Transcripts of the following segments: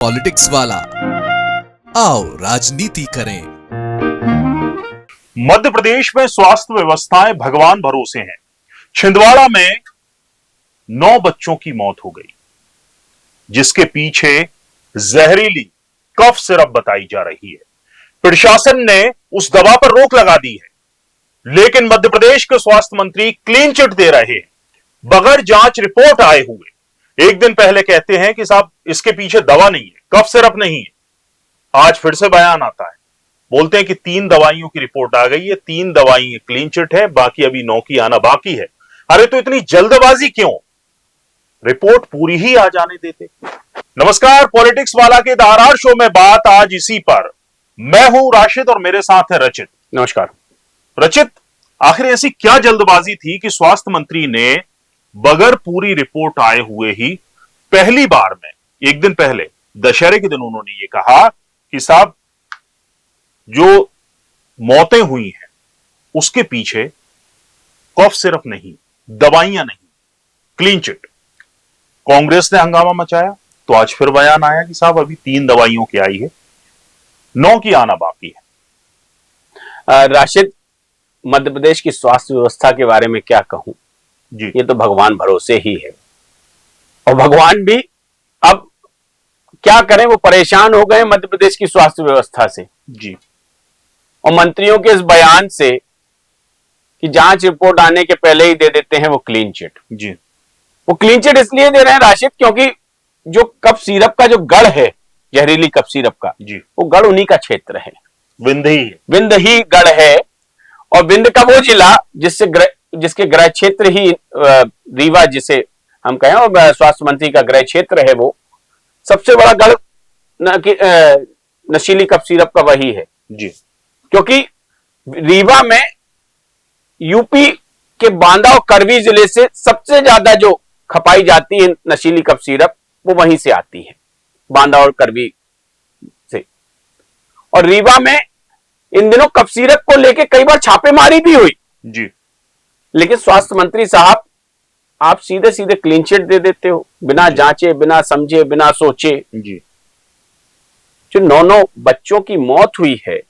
Politics वाला, आओ राजनीति करें। मध्य प्रदेश में स्वास्थ्य व्यवस्थाएं भगवान भरोसे हैं। छिंदवाड़ा में 9 बच्चों की मौत हो गई, जिसके पीछे जहरीली कफ सिरप बताई जा रही है। प्रशासन ने उस दवा पर रोक लगा दी है, लेकिन मध्य प्रदेश के स्वास्थ्य मंत्री क्लीन चिट दे रहे हैं बगैर जांच रिपोर्ट आए हुए। एक दिन पहले कहते हैं कि साहब इसके पीछे दवा नहीं है, कफ सिरप नहीं है। आज फिर से बयान आता है, बोलते हैं कि 3 दवाइयों की रिपोर्ट आ गई है, 3 दवाई क्लीन चिट है, बाकी अभी 9 की आना बाकी है। अरे तो इतनी जल्दबाजी क्यों? रिपोर्ट पूरी ही आ जाने देते। नमस्कार, पॉलिटिक्स वाला के धारार शो में बात आज इसी पर। मैं हूं राशिद और मेरे साथ है रचित। नमस्कार रचित, आखिर ऐसी क्या जल्दबाजी थी कि स्वास्थ्य मंत्री ने बगैर पूरी रिपोर्ट आए हुए ही पहली बार में, एक दिन पहले दशहरे के दिन उन्होंने ये कहा कि साहब जो मौतें हुई हैं उसके पीछे कफ सिरप नहीं, दवाइयां नहीं, क्लीन चिट। कांग्रेस ने हंगामा मचाया तो आज फिर बयान आया कि साहब अभी 3 दवाइयों की आई है, 9 की आना बाकी है। राशिद, मध्य प्रदेश की स्वास्थ्य व्यवस्था के बारे में क्या कहूं जी। ये तो भगवान भरोसे ही है, और भगवान भी अब क्या करें, वो परेशान हो गए मध्य प्रदेश की स्वास्थ्य व्यवस्था से जी, और मंत्रियों के इस बयान से कि जांच रिपोर्ट आने के पहले ही दे देते हैं वो क्लीन चिट। जी। वो क्लीन चिट इसलिए दे रहे हैं राशिद, क्योंकि जो कफ सिरप का जो गढ़ है, जहरीली कफ सिरप का जी, वो गढ़ उन्हीं का क्षेत्र है, विंध्य ही है। विंध्य ही गढ़ है। और विंध्य का वो जिला जिसके गृह क्षेत्र ही रीवा, जिसे हम कहें, और स्वास्थ्य मंत्री का गृह क्षेत्र है, वो सबसे बड़ा गढ़ नशीली कफ सिरप का वही है जी। क्योंकि रीवा में यूपी के बांदा और करवी जिले से सबसे ज्यादा जो खपाई जाती है नशीली कफ सिरप, वो वहीं से आती है, बांदा और करवी से। और रीवा में इन दिनों कफ सिरप को लेके कई बार छापेमारी भी हुई जी। लेकिन स्वास्थ्य मंत्री साहब, आप सीधे सीधे क्लीन चिट दे देते हो, बिना जांचे, बिना समझे, बिना सोचे। जी। जो 9 बच्चों की मौत हुई है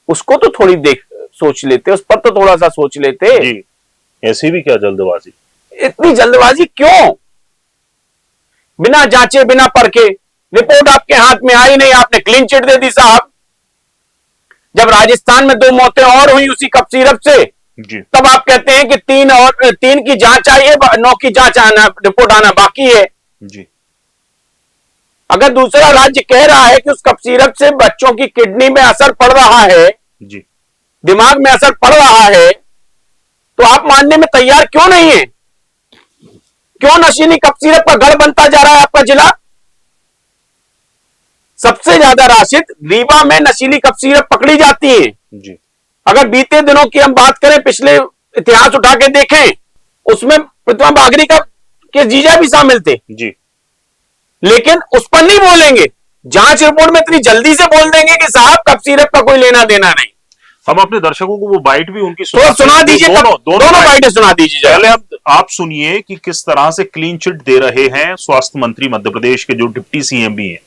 उसको तो थोड़ी सोच लेते, उस पर तो थोड़ा सा सोच लेते जी। ऐसी भी क्या जल्दबाजी? इतनी जल्दबाजी क्यों? बिना जांचे, बिना परखे, रिपोर्ट आपके हाथ में आई नहीं, आपने क्लीन चिट दे दी साहब। जब राजस्थान में 2 मौतें और हुई उसी कफ सिरप से, जी। तब आप कहते हैं कि 3 की जांच आई है, 9 की जांच आना, रिपोर्ट आना बाकी है। जी। अगर दूसरा राज्य कह रहा है कि उस कफ सिरप से बच्चों की किडनी में असर पड़ रहा है, जी, दिमाग में असर पड़ रहा है, तो आप मानने में तैयार क्यों नहीं है? क्यों नशीली कफ सिरप का गढ़ बनता जा रहा है आपका जिला? सबसे ज्यादा राशिद रीवा में नशीली कफ सिरप पकड़ी जाती है। जी। अगर बीते दिनों की हम बात करें, पिछले इतिहास उठा के देखें, उसमें प्रतिमा बागरी के जीजा भी शामिल थे। जी। लेकिन उस पर नहीं बोलेंगे, जांच रिपोर्ट में इतनी जल्दी से बोल देंगे कि साहब कफ सिरप का कोई लेना देना नहीं। हम अपने दर्शकों को वो बाइट भी उनकी तो सुना दीजिए, दोनों बाइटें सुना दीजिए। पहले आप सुनिए कि किस तरह से क्लीन चिट दे रहे हैं स्वास्थ्य मंत्री मध्य प्रदेश के, जो डिप्टी सीएम भी हैं,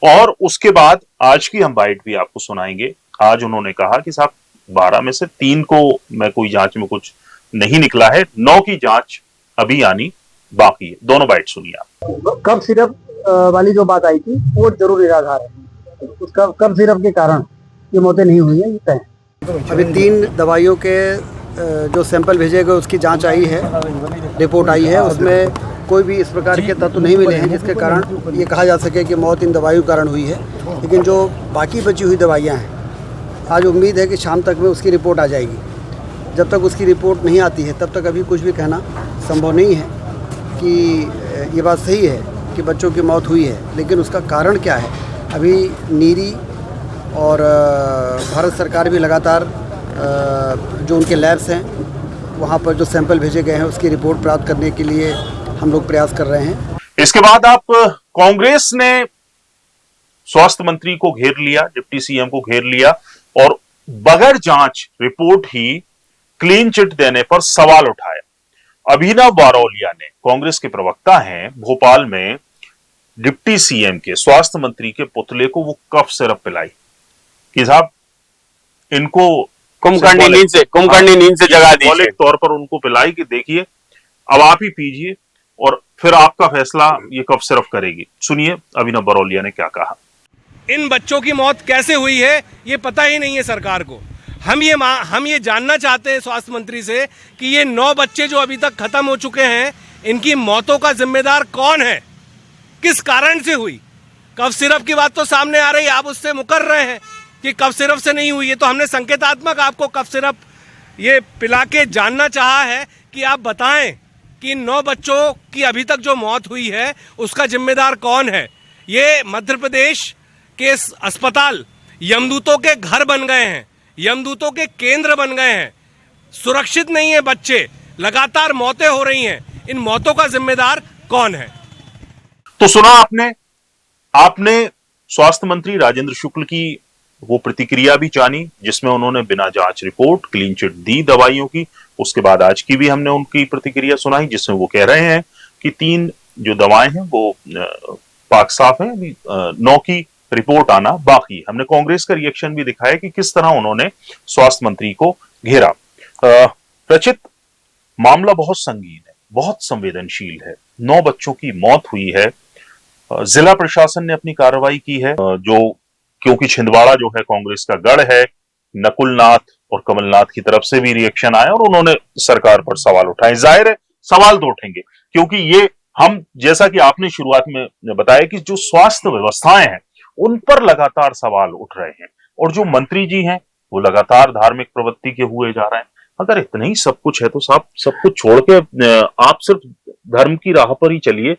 और उसके बाद आज की हम बाइट भी आपको सुनाएंगे। आज उन्होंने कहा कि साहब 12 में से 3 को मैं कोई जांच में कुछ नहीं निकला है, 9 की जांच अभी आनी बाकी है। दोनों बाइट सुनिए आप। कफ सिरप वाली जो बात आई थी वो जरूर निराधार है। उस कफ सिरप के कारण ये मौतें नहीं हुई है, ये तय है। अभी 3 दवाइयों के जो सैंपल भेजे गए उसकी जांच आई है, रिपोर्ट आई है, उसमें कोई भी इस प्रकार के तत्व नहीं मिले हैं जिसके कारण ये कहा जा सके कि मौत इन दवाइयों के कारण हुई है। लेकिन जो बाकी बची हुई दवाइयाँ हैं, आज उम्मीद है कि शाम तक में उसकी रिपोर्ट आ जाएगी। जब तक उसकी रिपोर्ट नहीं आती है तब तक अभी कुछ भी कहना संभव नहीं है कि ये बात सही है कि बच्चों की मौत हुई है, लेकिन उसका कारण क्या है अभी नीरी और भारत सरकार भी लगातार जो उनके लैब्स हैं वहाँ पर जो सैंपल भेजे गए हैं उसकी रिपोर्ट प्राप्त करने के लिए हम लोग प्रयास कर रहे हैं। इसके बाद आप कांग्रेस ने स्वास्थ्य मंत्री को घेर लिया, डिप्टी सीएम को घेर लिया, और बगैर जांच रिपोर्ट ही क्लीन चिट देने पर सवाल उठाया। अभिनव बारोलिया ने, कांग्रेस के प्रवक्ता हैं, भोपाल में डिप्टी सीएम के, स्वास्थ्य मंत्री के पुतले को वो कफ सिरप पिलाई कि साहब इनको कुंभकर्णी नींद से जगा दी, सिंबॉलिक तौर पर उनको पिलाई कि देखिए अब आप ही पीजिए और फिर आपका फैसला ये कफ सिरप करेगी। सुनिए अभिनव बरौलिया ने क्या कहा। इन बच्चों की मौत कैसे हुई है ये पता ही नहीं है सरकार को। हम ये जानना चाहते हैं स्वास्थ्य मंत्री से कि ये 9 बच्चे जो अभी तक खत्म हो चुके हैं, इनकी मौतों का जिम्मेदार कौन है, किस कारण से हुई। कफ सिरप की बात तो सामने आ रही है, आप उससे मुकर रहे हैं कि कफ सिरप से नहीं हुई है, तो हमने संकेतात्मक आपको कफ सिरप ये पिला के जानना चाहा है कि आप बताएं कि 9 बच्चों की अभी तक जो मौत हुई है उसका जिम्मेदार कौन है। ये मध्य प्रदेश के अस्पताल यमदूतों के घर बन गए हैं, यमदूतों के केंद्र बन गए हैं। सुरक्षित नहीं है बच्चे, लगातार मौतें हो रही हैं, इन मौतों का जिम्मेदार कौन है। तो सुना आपने स्वास्थ्य मंत्री राजेंद्र शुक्ल की वो प्रतिक्रिया भी जानी जिसमें उन्होंने बिना जांच रिपोर्ट क्लीन चिट दी दवाइयों की। उसके बाद आज की भी हमने उनकी प्रतिक्रिया सुनाई जिसमें वो कह रहे हैं कि 3 जो दवाएं हैं वो पाक साफ है, अभी 9 की रिपोर्ट आना बाकी। हमने कांग्रेस का रिएक्शन भी दिखाया कि किस तरह उन्होंने स्वास्थ्य मंत्री को घेरा। रचित, मामला बहुत संगीन है, बहुत संवेदनशील है। 9 बच्चों की मौत हुई है। जिला प्रशासन ने अपनी कार्रवाई की है, जो क्योंकि छिंदवाड़ा जो है कांग्रेस का गढ़ है, नकुलनाथ और कमलनाथ की तरफ से भी रिएक्शन आया और उन्होंने सरकार पर सवाल उठाए। जाहिर है सवाल तो उठेंगे क्योंकि ये हम जैसा कि आपने शुरुआत में बताया कि जो स्वास्थ्य व्यवस्थाएं हैं उन पर लगातार सवाल उठ रहे हैं और जो मंत्री जी हैं वो लगातार धार्मिक प्रवृत्ति के हुए जा रहे हैं। अगर इतना ही सब कुछ है तो साहब सब कुछ छोड़ के आप सिर्फ धर्म की राह पर ही चलिए,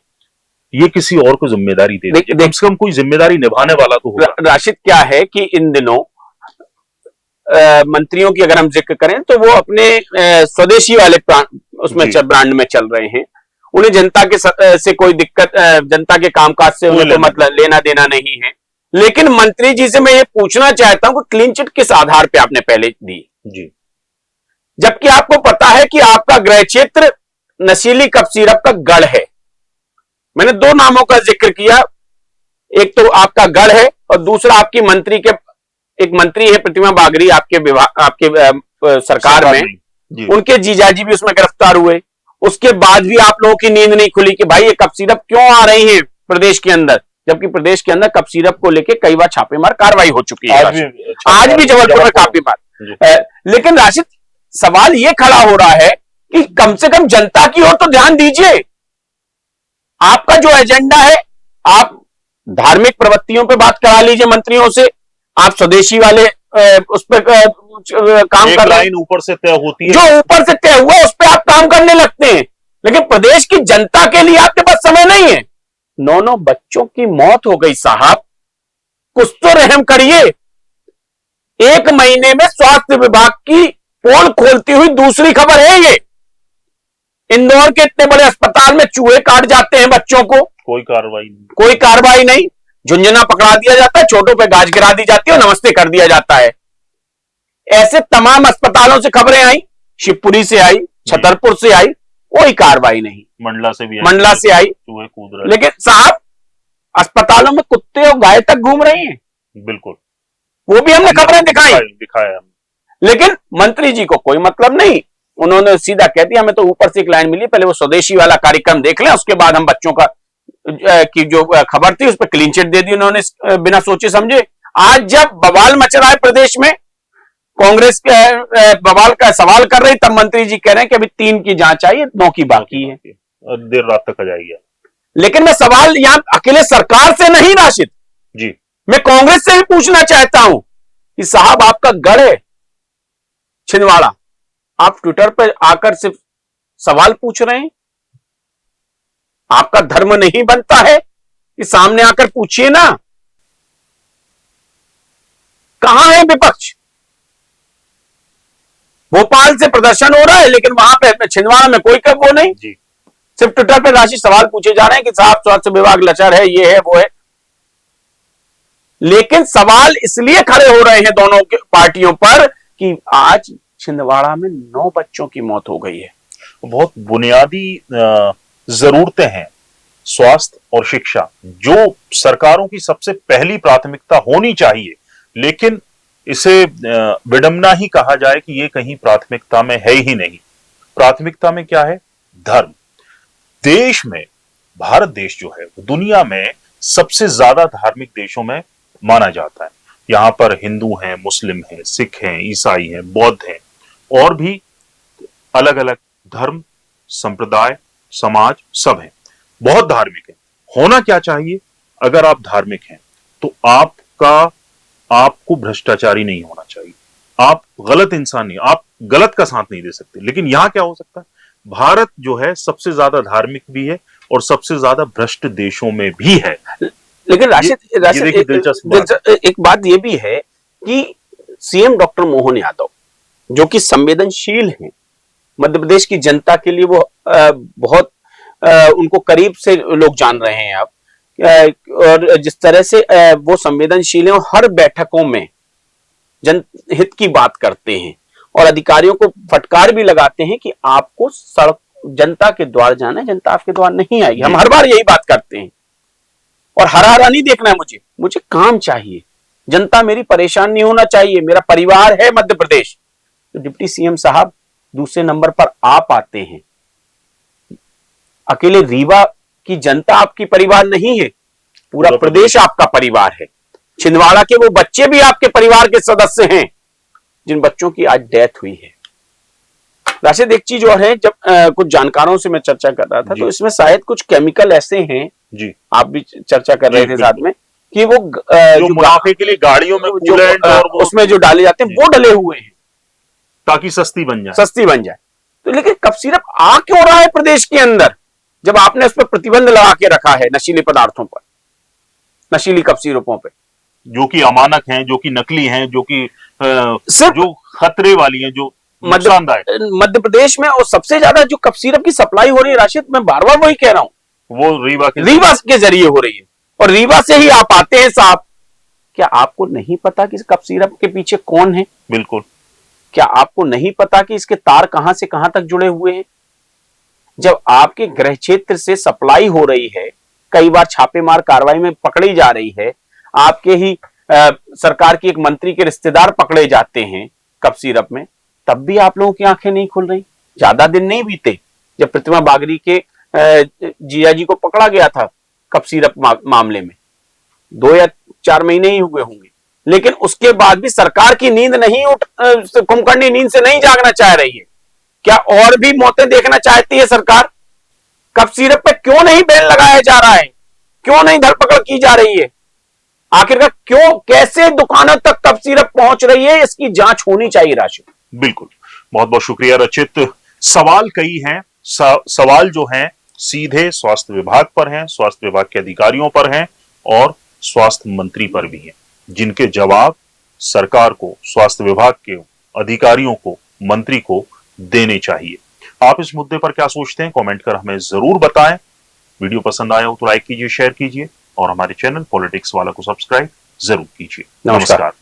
ये किसी और को जिम्मेदारी दे दीजिए। कम से कम कोई जिम्मेदारी निभाने वाला तो होगा। राशिद, क्या है कि इन दिनों मंत्रियों की अगर हम जिक्र करें तो वो अपने स्वदेशी वाले ब्रांड में चल रहे हैं। उन्हें जनता के से कोई दिक्कत, जनता के कामकाज से उन्हें मतलब लेना देना नहीं है। लेकिन मंत्री जी से मैं ये पूछना चाहता हूं कि क्लीन चिट किस आधार पे आपने पहले दी जी, जबकि आपको पता है कि आपका गृह क्षेत्र नशीली कफ सिरप का गढ़ है। मैंने 2 नामों का जिक्र किया, एक तो आपका गढ़ है और दूसरा आपकी मंत्री के एक मंत्री है प्रतिमा बागरी आपके विभाग, आपके सरकार में, उनके जीजाजी भी उसमें गिरफ्तार हुए। उसके बाद भी आप लोगों की नींद नहीं खुली कि भाई ये कफ सिरप क्यों आ रही है प्रदेश के अंदर, जबकि प्रदेश के अंदर कफ सिरप को लेकर कई बार छापेमार कार्रवाई हो चुकी है। आज भी जबलपुर में छापेमार। लेकिन राशिद, सवाल ये खड़ा हो रहा है कि कम से कम जनता की ओर तो ध्यान दीजिए। आपका जो एजेंडा है, आप धार्मिक प्रवृत्तियों पे बात करा लीजिए मंत्रियों से, आप स्वदेशी वाले उस पर काम कर रहे हैं, ऊपर से तय होती है, जो ऊपर से तय हुआ उस पर आप काम करने लगते हैं, लेकिन प्रदेश की जनता के लिए आपके पास समय नहीं है। 9 बच्चों की मौत हो गई साहब, कुछ तो रहम करिए। 1 महीने में स्वास्थ्य विभाग की पोल खोलती हुई दूसरी खबर है ये। इंदौर के इतने बड़े अस्पताल में चूहे काट जाते हैं बच्चों को, कोई कार्रवाई नहीं। झुंझुना पकड़ा दिया जाता है, छोटों पे गाज गिरा दी जाती है और नमस्ते कर दिया जाता है। ऐसे तमाम अस्पतालों से खबरें आई, शिवपुरी से आई, छतरपुर से आई, कोई कार्रवाई नहीं। मंडला से आई, चूहे कूद रहे। लेकिन साहब अस्पतालों में कुत्ते और गाय तक घूम रही हैं। बिल्कुल, वो भी हमने खबरें दिखाया। लेकिन मंत्री जी को कोई मतलब नहीं, उन्होंने सीधा कह दिया हमें तो ऊपर से एक लाइन मिली, पहले वो स्वदेशी वाला कार्यक्रम देख लें, उसके बाद हम बच्चों का की जो खबर थी उस पर क्लीन चिट दे दी उन्होंने बिना सोचे समझे। आज जब बवाल मच रहा है प्रदेश में, कांग्रेस के बवाल का सवाल कर रही, तब मंत्री जी कह रहे हैं कि अभी 3 की जांच आई है, 9 की बाकी है, देर रात तक आ जाएगी। लेकिन मैं सवाल यहां अकेले सरकार से नहीं राशिद जी, मैं कांग्रेस से भी पूछना चाहता हूं कि साहब आपका गढ़ है छिंदवाड़ा, आप ट्विटर पर आकर सिर्फ सवाल पूछ रहे हैं। आपका धर्म नहीं बनता है कि सामने आकर पूछिए ना। कहां है विपक्ष? भोपाल से प्रदर्शन हो रहा है लेकिन वहां पे छिंदवाड़ा में कोई वो नहीं जी। सिर्फ ट्विटर पे राशि सवाल पूछे जा रहे हैं कि साहब स्वास्थ्य विभाग लचर है, ये है वो है। लेकिन सवाल इसलिए खड़े हो रहे हैं दोनों पार्टियों पर कि आज छिंदवाड़ा में 9 बच्चों की मौत हो गई है। बहुत बुनियादी जरूरतें हैं स्वास्थ्य और शिक्षा जो सरकारों की सबसे पहली प्राथमिकता होनी चाहिए, लेकिन इसे विडंबना ही कहा जाए कि ये कहीं प्राथमिकता में है ही नहीं। प्राथमिकता में क्या है? धर्म। देश में भारत देश जो है दुनिया में सबसे ज्यादा धार्मिक देशों में माना जाता है। यहां पर हिंदू हैं, मुस्लिम हैं, सिख हैं, ईसाई हैं, बौद्ध हैं और भी अलग अलग धर्म, संप्रदाय, समाज सब हैं, बहुत धार्मिक है। होना क्या चाहिए? अगर आप धार्मिक हैं तो आपको भ्रष्टाचारी नहीं होना चाहिए, आप गलत इंसान नहीं, आप गलत का साथ नहीं दे सकते। लेकिन यहां क्या हो सकता है? भारत जो है सबसे ज्यादा धार्मिक भी है और सबसे ज्यादा भ्रष्ट देशों में भी है। लेकिन राशिद देखिए दिलचस्प एक बात ये भी है कि सीएम डॉक्टर मोहन यादव जो कि संवेदनशील हैं, मध्य प्रदेश की जनता के लिए वो बहुत उनको करीब से लोग जान रहे हैं आप, और जिस तरह से वो संवेदनशील हैं और हर बैठकों में जनहित की बात करते हैं और अधिकारियों को फटकार भी लगाते हैं कि आपको सड़क जनता के द्वार जाना है, जनता आपके द्वार नहीं आएगी। हम हर बार यही बात करते हैं और हरा नहीं देखना है, मुझे काम चाहिए, जनता मेरी परेशान नहीं होना चाहिए, मेरा परिवार है मध्य प्रदेश। तो डिप्टी सीएम साहब दूसरे नंबर पर आप आते हैं। अकेले रीवा की जनता आपकी परिवार नहीं है, पूरा प्रदेश आपका परिवार है। छिंदवाड़ा के वो बच्चे भी आपके परिवार के सदस्य हैं जिन बच्चों की आज डेथ हुई है। राशिद एक चीज और है, जब कुछ जानकारों से मैं चर्चा कर रहा था तो इसमें शायद कुछ केमिकल ऐसे हैं जी, आप भी चर्चा कर रहे थे साथ में, कि वो जो मुनाफे के लिए गाड़ियों में उसमें जो डाले जाते हैं वो डले हुए हैं ताकि सस्ती बन जाए। तो लेकिन कफ सिरप आ क्यों रहा है प्रदेश के अंदर, जब आपने उस पर प्रतिबंध लगा के रखा है नशीले पदार्थों पर, नशीली कफ सिरपों पे, जो कि अमानक हैं, जो कि नकली हैं, जो कि जो खतरे वाली हैं, जो मध्य प्रदेश में और सबसे ज्यादा जो कफ सिरप की सप्लाई हो रही है राशिद, मैं बार बार वही कह रहा हूं, वो रीवा के जरिए हो रही है और रीवा से ही आप आते हैं साहब। क्या आपको नहीं पता कि कफ सिरप के पीछे कौन है? बिल्कुल। क्या आपको नहीं पता कि इसके तार कहां से कहां तक जुड़े हुए हैं? जब आपके गृह क्षेत्र से सप्लाई हो रही है, कई बार छापेमार कार्रवाई में पकड़ी जा रही है, आपके ही सरकार की एक मंत्री के रिश्तेदार पकड़े जाते हैं कफ सिरप में, तब भी आप लोगों की आंखें नहीं खुल रही। ज्यादा दिन नहीं बीते जब प्रतिमा बागरी के जिया जी को पकड़ा गया था कफ सिरप मामले में, 2 या 4 महीने ही हुए होंगे, लेकिन उसके बाद भी सरकार की नींद नहीं कुंभकर्णी नींद से नहीं जागना चाह रही है। क्या और भी मौतें देखना चाहती है सरकार? कफ सिरप पे क्यों नहीं बैन लगाया जा रहा है? क्यों नहीं धरपकड़ की जा रही है? आखिरकार क्यों, कैसे दुकानों तक कफ सिरप पहुंच रही है? इसकी जांच होनी चाहिए राशिद। बिल्कुल, बहुत बहुत शुक्रिया रचित। सवाल कई हैं, सवाल जो हैं सीधे स्वास्थ्य विभाग पर हैं, स्वास्थ्य विभाग के अधिकारियों पर हैं और स्वास्थ्य मंत्री पर भी हैं, जिनके जवाब सरकार को, स्वास्थ्य विभाग के अधिकारियों को, मंत्री को देने चाहिए। आप इस मुद्दे पर क्या सोचते हैं? कमेंट कर हमें जरूर बताएं। वीडियो पसंद आया हो तो लाइक कीजिए, शेयर कीजिए और हमारे चैनल पॉलिटिक्स वाला को सब्सक्राइब जरूर कीजिए। नमस्कार।